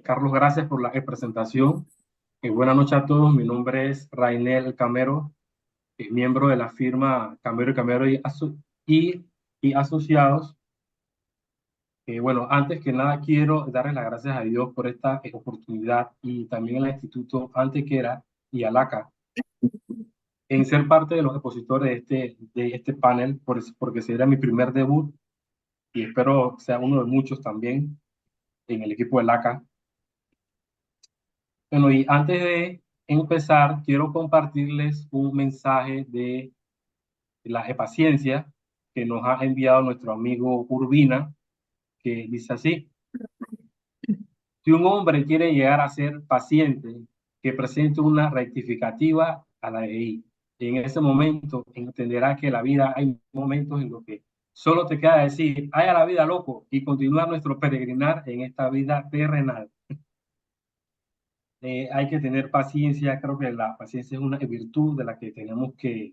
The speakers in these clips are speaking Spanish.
Carlos, gracias por la presentación. Buenas noches a todos. Mi nombre es Rainel Camero, miembro de la firma Camero y Camero y Asociados. Antes que nada quiero darles las gracias a Dios por esta oportunidad y también al Instituto Antequera y a LACA en ser parte de los expositores de este panel, porque será mi primer debut y espero sea uno de muchos también en el equipo de LACA. Bueno, y antes de empezar, quiero compartirles un mensaje de la paciencia que nos ha enviado nuestro amigo Urbina, que dice así: si un hombre quiere llegar a ser paciente, que presente una rectificativa a la EI. En ese momento entenderá que la vida hay momentos en los que solo te queda decir, ay a la vida, loco, y continuar nuestro peregrinar en esta vida terrenal. Hay que tener paciencia. Creo que la paciencia es una virtud de la que tenemos que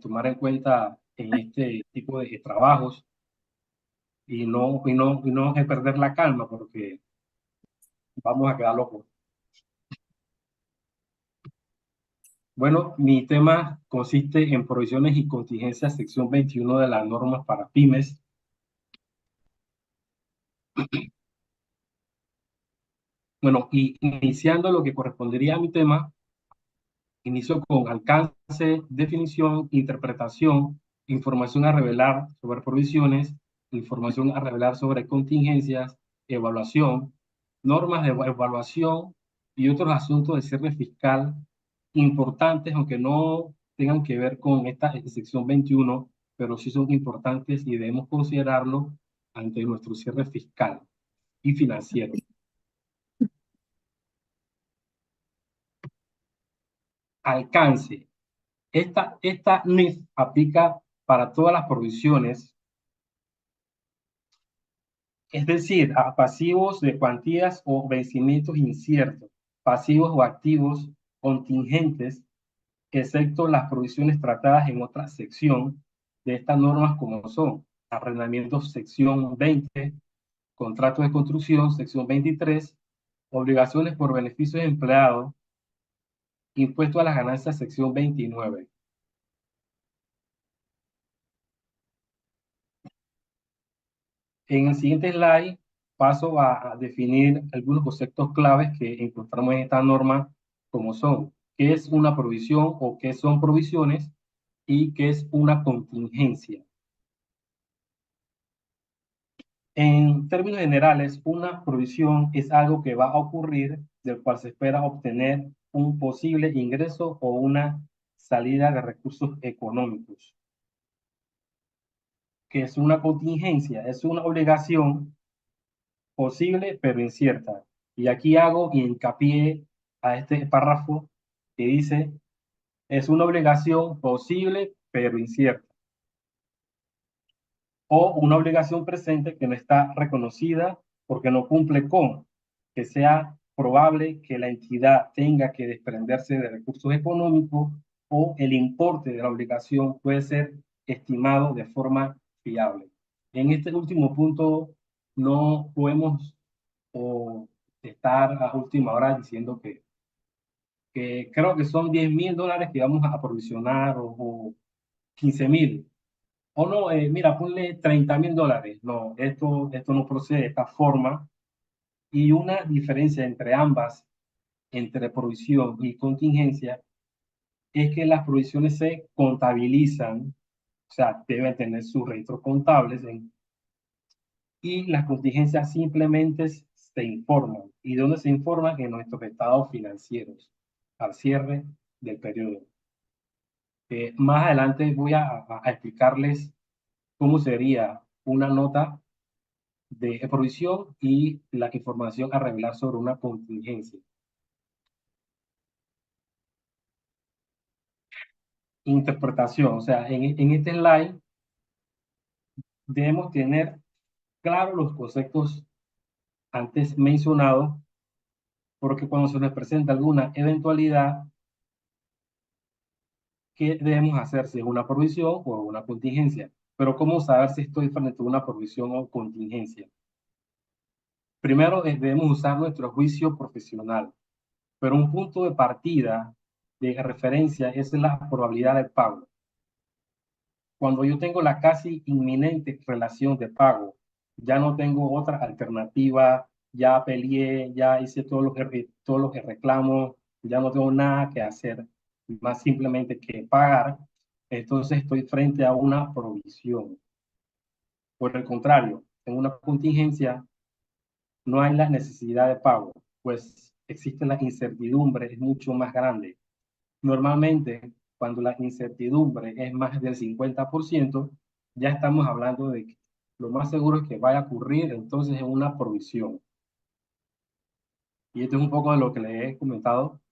tomar en cuenta en este tipo de trabajos y no perder la calma porque vamos a quedar locos. Bueno, mi tema consiste en provisiones y contingencias, sección 21 de las normas para pymes. Bueno, y iniciando lo que correspondería a mi tema, inicio con alcance, definición, interpretación, información a revelar sobre provisiones, información a revelar sobre contingencias, evaluación, normas de evaluación y otros asuntos de cierre fiscal importantes, aunque no tengan que ver con esta sección 21, pero sí son importantes y debemos considerarlo ante nuestro cierre fiscal y financiero. Alcance. Esta NIF aplica para todas las provisiones, es decir, a pasivos de cuantías o vencimientos inciertos, pasivos o activos contingentes, excepto las provisiones tratadas en otra sección de estas normas como son arrendamientos sección 20, contratos de construcción sección 23, obligaciones por beneficios de empleados, impuesto a las ganancias sección 29. En el siguiente slide paso a definir algunos conceptos claves que encontramos en esta norma, como son qué es una provisión o qué son provisiones y qué es una contingencia. En términos generales, una provisión es algo que va a ocurrir del cual se espera obtener un posible ingreso o una salida de recursos económicos. ¿Qué es una contingencia? Es una obligación posible pero incierta. Y aquí hago hincapié a este párrafo que dice, es una obligación posible pero incierta. O una obligación presente que no está reconocida porque no cumple con, que sea probable que la entidad tenga que desprenderse de recursos económicos o el importe de la obligación puede ser estimado de forma fiable. En este último punto no podemos o estar a última hora diciendo que creo que son $10,000 que vamos a aprovisionar o 15,000. O no, mira, ponle $30,000. No, esto no procede de esta forma. Y una diferencia entre ambas, entre provisión y contingencia, es que las provisiones se contabilizan, o sea, deben tener sus registros contables y las contingencias simplemente se informan. ¿Y de dónde se informan? En nuestros estados financieros, al cierre del periodo. Más adelante voy a explicarles cómo sería una nota de provisión y la información a revelar sobre una contingencia. Interpretación, o sea, en este slide debemos tener claros los conceptos antes mencionados, porque cuando se nos presenta alguna eventualidad, ¿qué debemos hacer? Si es una provisión o una contingencia. Pero ¿cómo saber si estoy frente a una provisión o contingencia? Primero, debemos usar nuestro juicio profesional, pero un punto de partida, de referencia, es la probabilidad de pago. Cuando yo tengo la casi inminente relación de pago, ya no tengo otra alternativa, ya peleé, ya hice todos los reclamos, ya no tengo nada que hacer, más simplemente que pagar, entonces estoy frente a una provisión. Por el contrario, en una contingencia no hay la necesidad de pago, pues existe la incertidumbre, es mucho más grande. Normalmente, cuando la incertidumbre es más del 50%, ya estamos hablando de que lo más seguro es que vaya a ocurrir entonces en una provisión. Y esto es un poco de lo que le he comentado.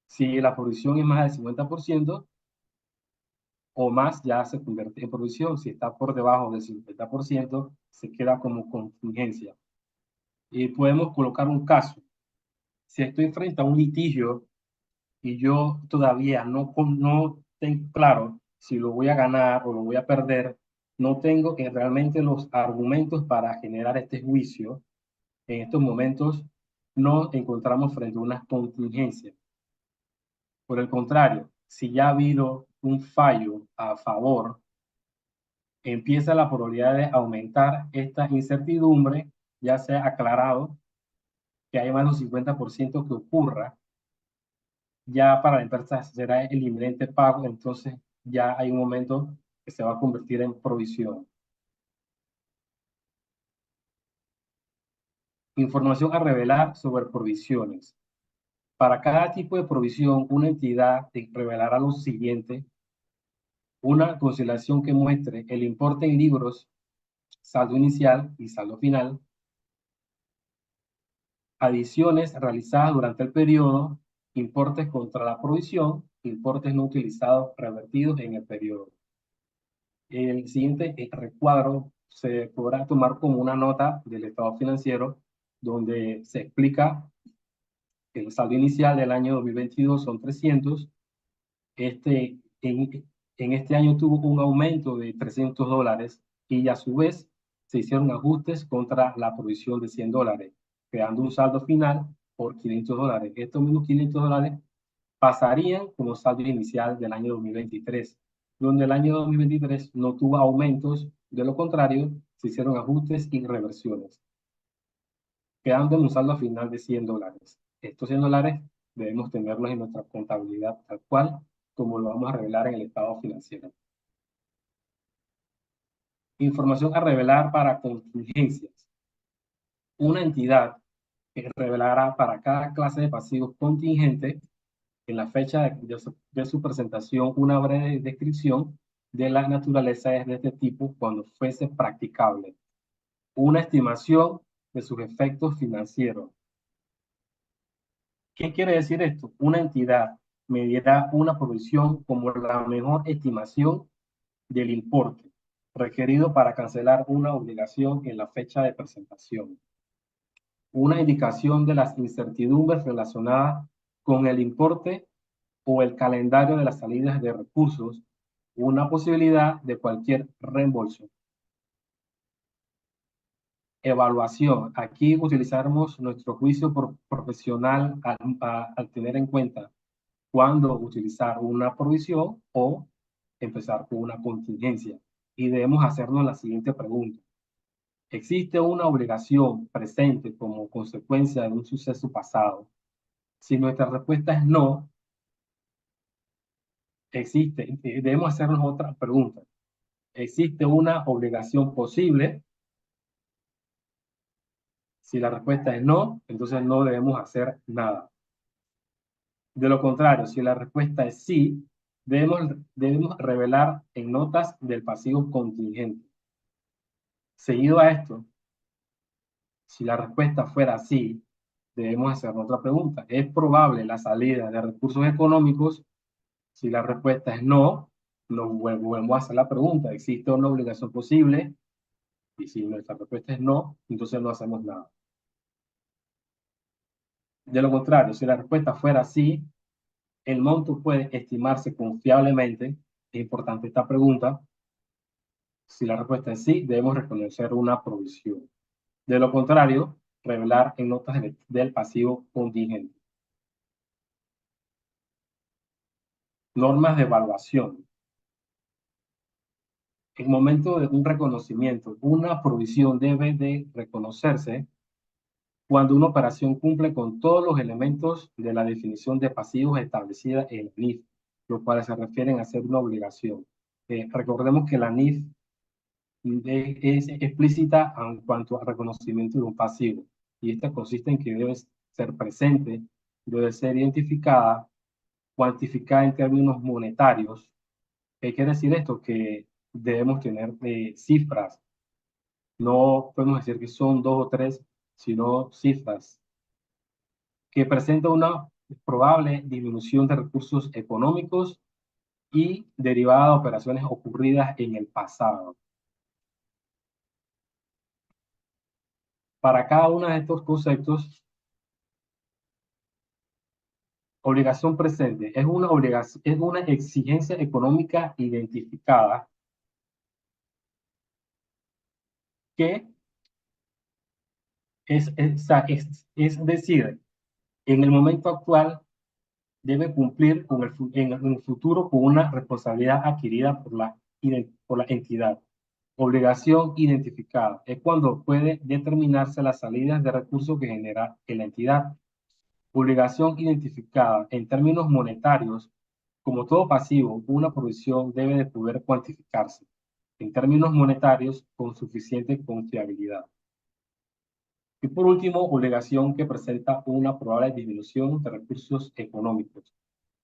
Si la provisión es más del 50% o más, ya se convierte en provisión. Si está por debajo del 50%, se queda como contingencia. Y podemos colocar un caso. Si estoy frente a un litigio y yo todavía no tengo claro si lo voy a ganar o lo voy a perder, no tengo realmente los argumentos para generar este juicio. En estos momentos nos encontramos frente a una contingencia. Por el contrario, si ya ha habido un fallo a favor, empieza la probabilidad de aumentar esta incertidumbre, ya se ha aclarado que hay más de un 50% que ocurra, ya para la empresa será el inminente pago, entonces ya hay un momento que se va a convertir en provisión. Información a revelar sobre provisiones. Para cada tipo de provisión, una entidad revelará lo siguiente: una conciliación que muestre el importe en libros, saldo inicial y saldo final, adiciones realizadas durante el periodo, importes contra la provisión, importes no utilizados revertidos en el periodo. El siguiente recuadro se podrá tomar como una nota del estado financiero donde se explica que el saldo inicial del año 2022 son 300. Este, en este año tuvo un aumento de $300 y a su vez se hicieron ajustes contra la provisión de $100, creando un saldo final por $500. Estos mismos $500 pasarían como saldo inicial del año 2023, donde el año 2023 no tuvo aumentos, de lo contrario, se hicieron ajustes y reversiones, quedando en un saldo final de $100. Estos $100 debemos tenerlos en nuestra contabilidad tal cual, como lo vamos a revelar en el estado financiero. Información a revelar para contingencias. Una entidad que revelará para cada clase de pasivos contingentes en la fecha de su presentación una breve descripción de la naturaleza de este tipo cuando fuese practicable, una estimación de sus efectos financieros. ¿Qué quiere decir esto? Una entidad medirá una provisión como la mejor estimación del importe requerido para cancelar una obligación en la fecha de presentación, una indicación de las incertidumbres relacionadas con el importe o el calendario de las salidas de recursos, una posibilidad de cualquier reembolso. Evaluación. Aquí utilizaremos nuestro juicio profesional al tener en cuenta cuándo utilizar una provisión o empezar con una contingencia. Y debemos hacernos la siguiente pregunta. ¿Existe una obligación presente como consecuencia de un suceso pasado? Si nuestra respuesta es no, debemos hacernos otra pregunta. ¿Existe una obligación posible? Si la respuesta es no, entonces no debemos hacer nada. De lo contrario, si la respuesta es sí, debemos revelar en notas del pasivo contingente. Seguido a esto, si la respuesta fuera sí, debemos hacer otra pregunta. ¿Es probable la salida de recursos económicos? Si la respuesta es no, nos volvemos a hacer la pregunta. ¿Existe una obligación posible? Y si nuestra respuesta es no, entonces no hacemos nada. De lo contrario, si la respuesta fuera sí, el monto puede estimarse confiablemente. Es importante esta pregunta. Si la respuesta es sí, debemos reconocer una provisión. De lo contrario, revelar en notas del pasivo contingente. Normas de evaluación. En el momento de un reconocimiento, una provisión debe de reconocerse cuando una operación cumple con todos los elementos de la definición de pasivos establecida en la NIF, los cuales se refieren a ser una obligación. Recordemos que la NIF es explícita en cuanto al reconocimiento de un pasivo, y esta consiste en que debe ser presente, debe ser identificada, cuantificada en términos monetarios. ¿Qué quiere decir esto? Que debemos tener cifras. No podemos decir que son dos o tres, sino cifras que presentan una probable disminución de recursos económicos y derivada de operaciones ocurridas en el pasado. Para cada uno de estos conceptos, obligación presente es una obligación, es una exigencia económica identificada que es decir, en el momento actual debe cumplir con en el futuro con una responsabilidad adquirida por la entidad. Obligación identificada es cuando puede determinarse las salidas de recursos que genera en la entidad. Obligación identificada en términos monetarios, como todo pasivo, una provisión debe de poder cuantificarse en términos monetarios con suficiente confiabilidad. Y por último, obligación que presenta una probable disminución de recursos económicos.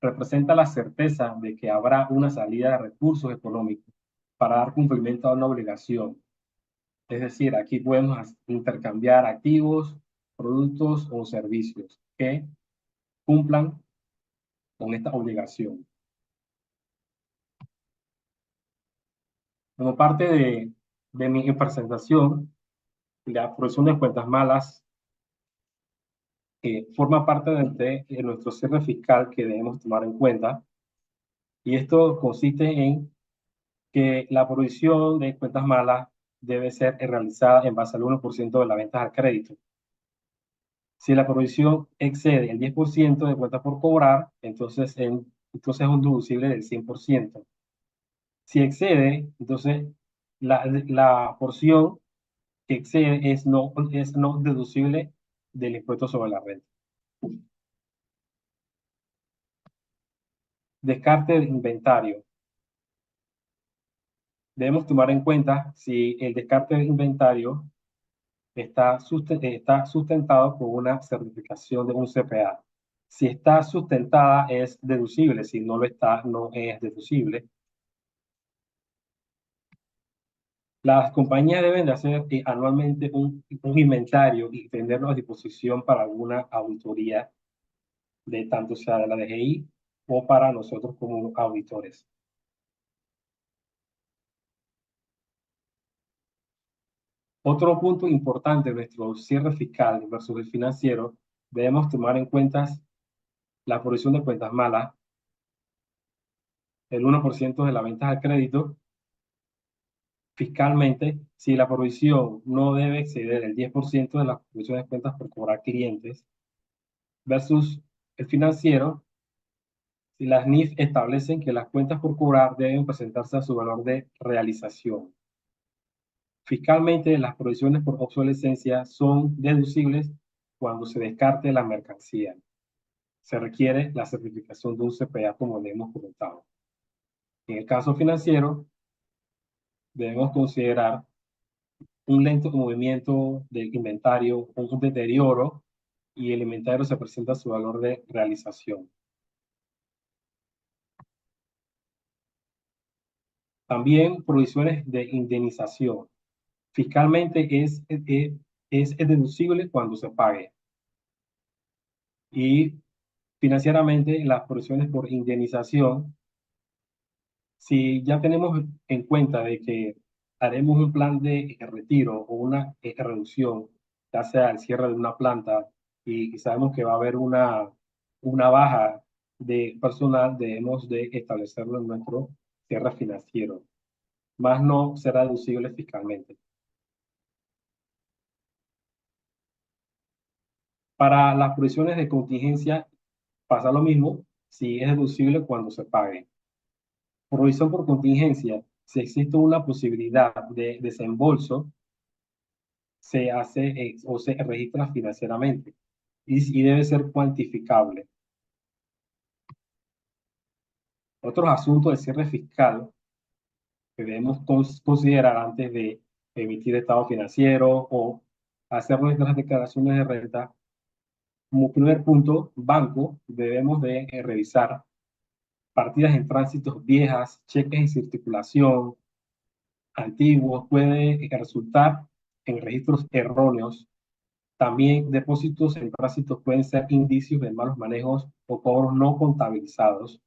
Representa la certeza de que habrá una salida de recursos económicos para dar cumplimiento a una obligación. Es decir, aquí podemos intercambiar activos, productos o servicios que cumplan con esta obligación. Como parte de mi presentación, la provisión de cuentas malas forma parte de nuestro cierre fiscal que debemos tomar en cuenta. Y esto consiste en que la provisión de cuentas malas debe ser realizada en base al 1% de la venta al crédito. Si la provisión excede el 10% de cuentas por cobrar, entonces es un deducible del 100%. Si excede, entonces la porción que excede es no deducible del impuesto sobre la renta. Descarte de inventario. Debemos tomar en cuenta si el descarte de inventario está sustentado por una certificación de un CPA. Si está sustentada es deducible, si no lo está, no es deducible. Las compañías deben de hacer anualmente un inventario y tenerlo a disposición para alguna auditoría, de tanto sea de la DGI o para nosotros como auditores. Otro punto importante de nuestro cierre fiscal versus el financiero, debemos tomar en cuenta la provisión de cuentas malas, el 1% de la venta al crédito. Fiscalmente, si la provisión no debe exceder el 10% de las provisiones de cuentas por cobrar clientes, versus el financiero, si las NIF establecen que las cuentas por cobrar deben presentarse a su valor de realización. Fiscalmente, las provisiones por obsolescencia son deducibles cuando se descarte la mercancía. Se requiere la certificación de un CPA, como le hemos comentado. En el caso financiero, debemos considerar un lento movimiento del inventario, un deterioro, y el inventario se presenta a su valor de realización. También provisiones de indemnización. Fiscalmente es deducible cuando se pague. Y financieramente las provisiones por indemnización, si ya tenemos en cuenta de que haremos un plan de retiro o una reducción, ya sea el cierre de una planta y sabemos que va a haber una baja de personal, debemos de establecerlo en nuestro cierre financiero, más no será deducible fiscalmente. Para las provisiones de contingencia pasa lo mismo si es deducible cuando se pague. Provisión por contingencia, si existe una posibilidad de desembolso, se hace o se registra financieramente y debe ser cuantificable. Otros asuntos de cierre fiscal que debemos considerar antes de emitir estado financiero o hacer nuestras declaraciones de renta. Como primer punto, banco, debemos de revisar partidas en tránsitos viejas, cheques en circulación, antiguos, puede resultar en registros erróneos. También depósitos en tránsitos pueden ser indicios de malos manejos o cobros no contabilizados.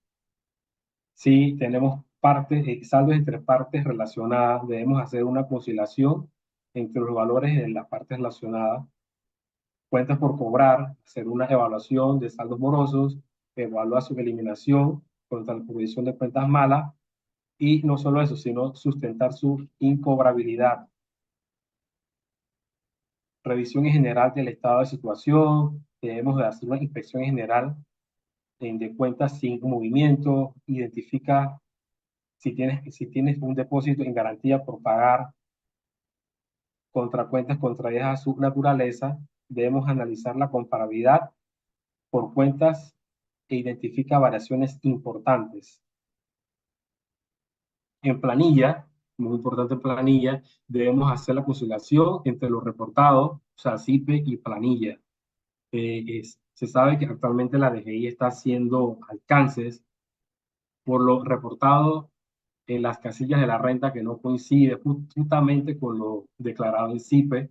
Si tenemos partes, saldos entre partes relacionadas, debemos hacer una conciliación entre los valores de las partes relacionadas. Cuentas por cobrar, hacer una evaluación de saldos morosos, evaluar su eliminación contra la provisión de cuentas malas y no solo eso, sino sustentar su incobrabilidad. Revisión en general del estado de situación, debemos de hacer una inspección en general de cuentas sin movimiento, identifica si tienes un depósito en garantía por pagar contra cuentas contraídas a su naturaleza, debemos analizar la comparabilidad por cuentas e identifica variaciones importantes. En planilla, muy importante en planilla, debemos hacer la conciliación entre los reportados, o sea, CIPE y planilla. Se sabe que actualmente la DGI está haciendo alcances por lo reportado en las casillas de la renta que no coincide justamente con lo declarado en CIPE.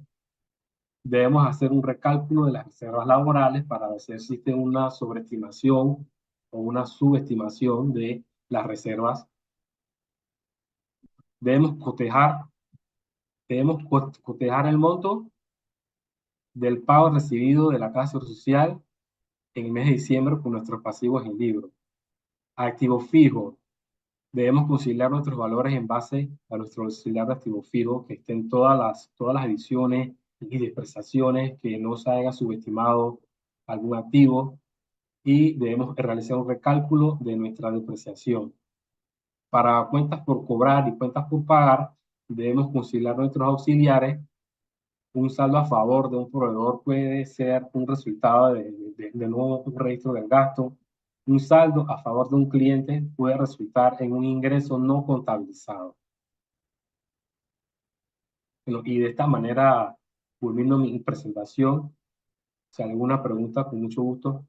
Debemos hacer un recálculo de las reservas laborales para ver si existe una sobreestimación o una subestimación de las reservas. Debemos cotejar el monto del pago recibido de la Caja Seguro Social en el mes de diciembre con nuestros pasivos en libro. Activo fijo. Debemos conciliar nuestros valores en base a nuestro auxiliar de activo fijo, que estén todas las adiciones y desprestaciones, que no se haya subestimado algún activo y debemos realizar un recálculo de nuestra depreciación. Para cuentas por cobrar y cuentas por pagar, debemos conciliar nuestros auxiliares. Un saldo a favor de un proveedor puede ser un resultado de nuevo un registro del gasto. Un saldo a favor de un cliente puede resultar en un ingreso no contabilizado. Bueno, y de esta manera, culmino mi presentación. Si hay alguna pregunta, con mucho gusto.